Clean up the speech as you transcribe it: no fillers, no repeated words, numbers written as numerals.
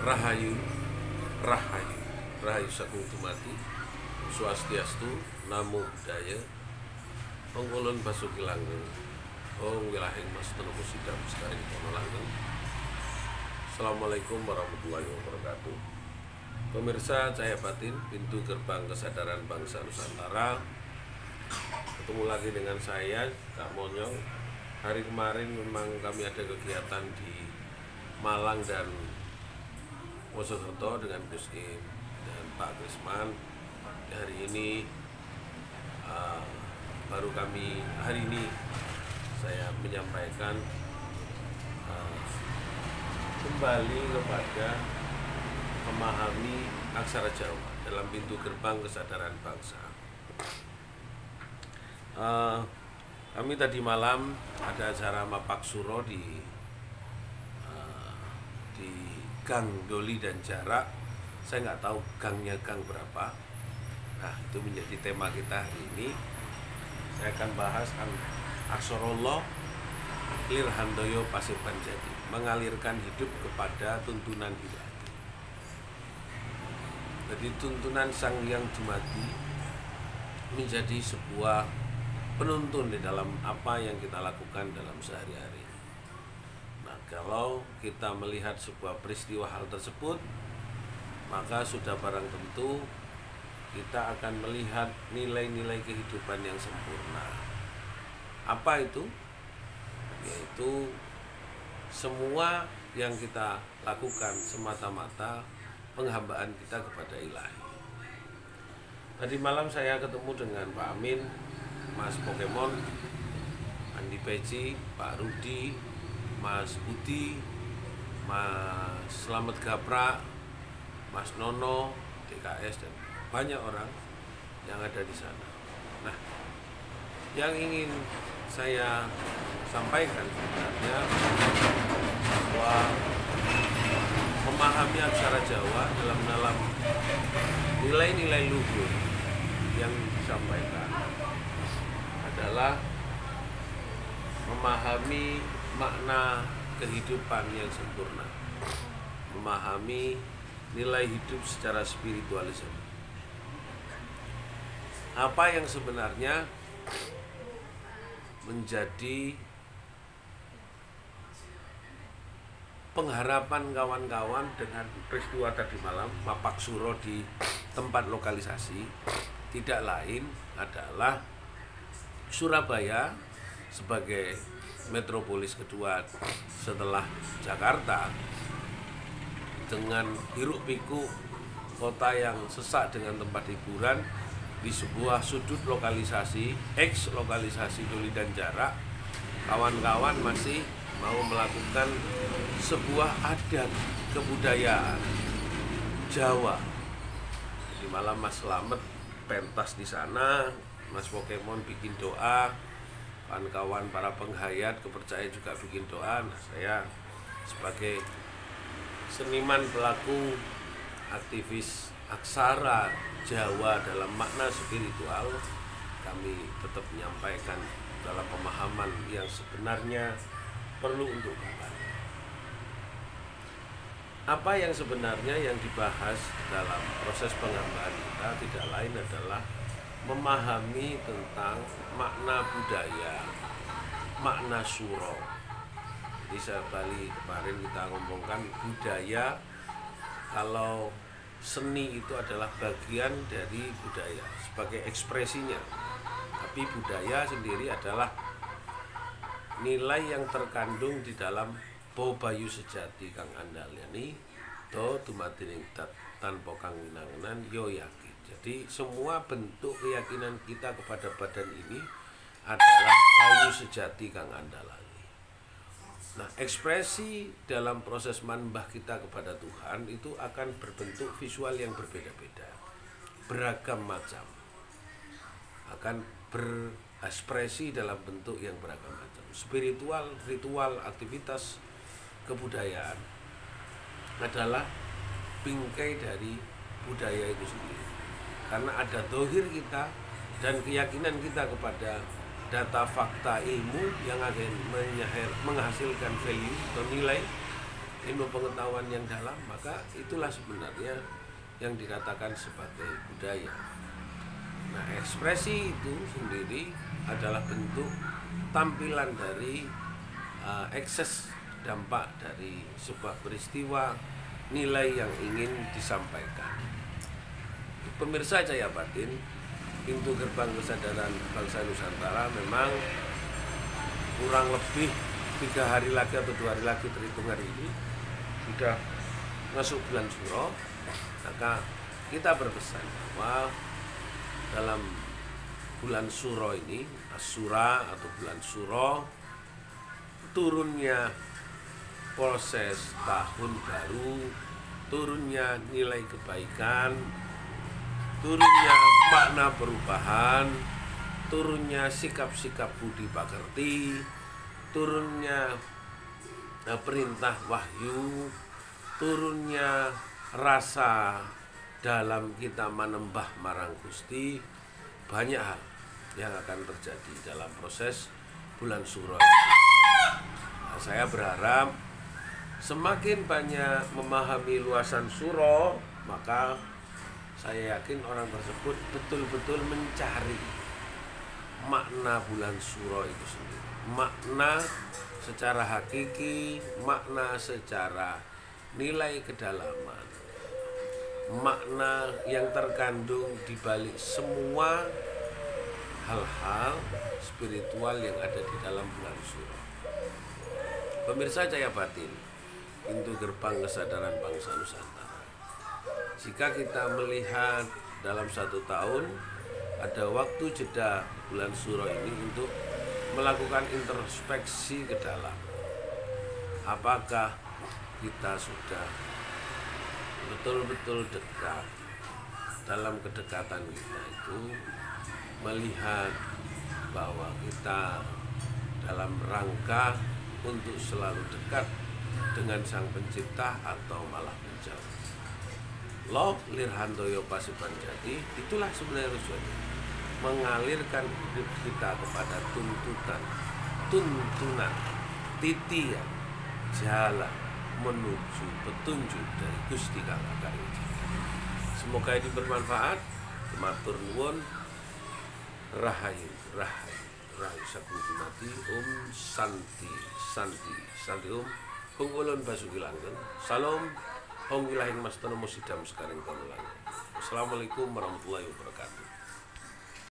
Rahayu, Rahayu, Rahayu Sagung Dumadi, Swastiastu, Namo Buddhaya, Pengulun Basuki Langgeng, Om Wilahing Mas Tenopo Sidam Sekaring Pono Langgeng. Assalamualaikum warahmatullahi wabarakatuh. Pemirsa Cahaya Batin, pintu gerbang kesadaran bangsa Nusantara. Ketemu lagi dengan saya, Kak Monyong. Hari kemarin memang kami ada kegiatan di Malang dan Wonosobo dengan Gus Im dan Pak Krisman. Hari ini hari ini saya menyampaikan kembali kepada memahami aksara Jawa dalam pintu gerbang kesadaran bangsa. Kami tadi malam ada acara Mapak Suro di Gang Doli dan Jarak. Saya nggak tahu gangnya gang berapa. Nah, itu menjadi tema kita hari ini. Saya akan bahas Aksarallah Lir Handoyo Pasir Panjati, mengalirkan hidup kepada tuntunan ilahi. Jadi tuntunan Sang Hyang Dumadi menjadi sebuah penuntun di dalam apa yang kita lakukan dalam sehari-hari. Nah, kalau kita melihat sebuah peristiwa hal tersebut, maka sudah barang tentu kita akan melihat nilai-nilai kehidupan yang sempurna. Apa itu? Yaitu semua yang kita lakukan semata-mata penghambaan kita kepada ilahi. Tadi malam saya ketemu dengan Pak Amin, Mas Pokemon, Andi Peci, Pak Rudi, Mas Budi, Mas Slamet Gapra, Mas Nono, DKS, dan banyak orang yang ada di sana. Nah, yang ingin saya sampaikan sebenarnya bahwa memahami aksara Jawa dalam nilai-nilai luhur yang disampaikan adalah memahami makna kehidupan yang sempurna, memahami nilai hidup secara spiritualisme. Apa yang sebenarnya menjadi pengharapan kawan-kawan dengan peristiwa tadi malam Mapak Suro di tempat lokalisasi tidak lain adalah Surabaya sebagai metropolis kedua setelah Jakarta, dengan hiruk pikuk kota yang sesak dengan tempat hiburan di sebuah sudut lokalisasi, ex lokalisasi Doli dan Jarak, kawan-kawan masih mau melakukan sebuah adat kebudayaan Jawa. Di malam Mas Slamet pentas di sana, Mas Pokemon bikin doa, kawan-kawan para penghayat kepercayaan juga bikin doa. Nah, saya sebagai seniman pelaku aktivis aksara Jawa dalam makna spiritual, kami tetap menyampaikan dalam pemahaman yang sebenarnya perlu untuk kembali. Apa yang sebenarnya yang dibahas dalam proses penghambaan kita tidak lain adalah memahami tentang makna budaya, makna suro. Jadi saya Bali kemarin kita ngomongkan budaya, kalau seni itu adalah bagian dari budaya sebagai ekspresinya. Tapi budaya sendiri adalah nilai yang terkandung di dalam Bobayu sejati kang andalyani do dumadining tanpa kang winangenan yo yakin. Jadi semua bentuk keyakinan kita kepada badan ini adalah bayu sejati kang andalani. Nah, ekspresi dalam proses manembah kita kepada Tuhan itu akan berbentuk visual yang berbeda-beda, beragam macam, akan berekspresi dalam bentuk yang beragam macam. Spiritual, ritual, aktivitas kebudayaan adalah bingkai dari budaya itu sendiri. Karena ada dohir kita dan keyakinan kita kepada data fakta ilmu yang akan menghasilkan value atau nilai ilmu pengetahuan yang dalam, maka itulah sebenarnya yang dikatakan sebagai budaya. Nah, ekspresi itu sendiri adalah bentuk tampilan dari ekses dampak dari sebuah peristiwa, nilai yang ingin disampaikan. Pemirsa Cahaya Batin, pintu gerbang kesadaran bangsa Nusantara memang kurang lebih 3 hari lagi atau 2 hari lagi terhitung hari ini sudah masuk bulan Suro. Maka kita berpesan bahwa dalam bulan Suro ini, Asyura atau bulan Suro, turunnya proses tahun baru, turunnya nilai kebaikan, turunnya makna perubahan, turunnya sikap-sikap budi pekerti, turunnya perintah wahyu, turunnya rasa dalam kita manembah marang Gusti. Banyak hal yang akan terjadi dalam proses bulan Suro. Nah, saya berharap semakin banyak memahami luasan Suro, maka saya yakin orang tersebut betul-betul mencari makna bulan Suro itu sendiri. Makna secara hakiki, makna secara nilai kedalaman, makna yang terkandung di balik semua hal-hal spiritual yang ada di dalam bulan Suro. Pemirsa Cahaya Batin, pintu gerbang kesadaran bangsa Nusantara. Jika kita melihat dalam 1 tahun, ada waktu jeda bulan Suro ini untuk melakukan introspeksi ke dalam. Apakah kita sudah betul-betul dekat? Dalam kedekatan kita itu melihat bahwa kita dalam rangka untuk selalu dekat dengan Sang Pencipta atau malah menjauh. Love Lirhantoyo Pasibanjati, itulah sebenarnya tujuannya, mengalirkan hidup kita kepada tuntunan, titian, jalan menuju petunjuk dari Gusti Kang Agung. Semoga ini bermanfaat. Matur nuwun. Rahayu sakuti mati. Santi Hong ulun basuki langgeng. Salam hong wilahing mastana musidam sekaring kanulang. Assalamualaikum warahmatullahi wabarakatuh.